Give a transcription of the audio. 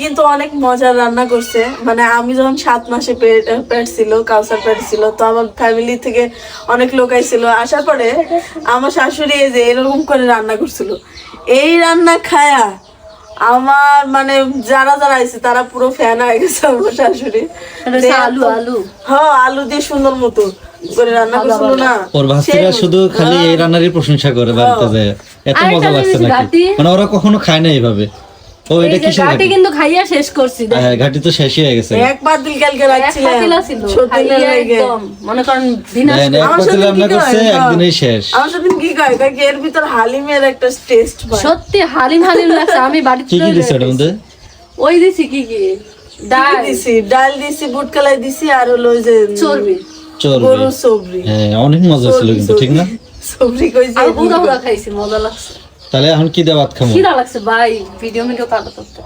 কিন্তু অনেক মজার রান্না করছে। মানে আমি যখন 7 মাসে পেট ছিল, কাউসার পেট ছিল, তো আমার ফ্যামিলি থেকে অনেক লোক আইছিল। আসার পরে আমার শাশুড়ি এই যে এরকম করে রান্না করছিল। এই রান্না খায়া আমার মানে যারা যারা আইছে তারা পুরো ফ্যান হয়ে গেছে আমার শাশুড়ি। হ্যাঁ, আলু দিয়ে সুন্দর মতো করে রান্না করছিল না। ওর ভাস্তিরা শুধু খালি এই রান্নারই প্রশংসা করে বাড়িতে যায়, এত মজা লাগছে নাকি। মানে ওরা কখনো খায় না এইভাবে। ও এটা কিসের ঘাটি? কিন্তু খাইয়া শেষ করছি। হ্যাঁ, ঘাটি তো শেষই হয়ে গেছে। একবার দিল কালকে রাখছিলাম সত্যি লাগে। মনে করেন দিন একবার দিলে রান্না করছে একদিনেই শেষ। আমার সাথে কি কয় কাকি এর ভিতর হালিমের একটা টেস্ট পায়। সত্যি হালিম লাগছে। আমি বাড়িতে কি কি দিছ এর মধ্যে? ওই দিছি কি ডাল দিছি, বুট কালাই দিছি, আর হলো ওই যে চর্বি, গরুর সবরি। হ্যাঁ, অনেক মজা ছিল কিন্তু, ঠিক না? সবরি কইছে আর পুরা খাইছি, মজা লাগছে। তাহলে এখন কি দিয়ে ভাত খাবো? খিদা লাগছে ভাই, ভিডিও কাটা করতে।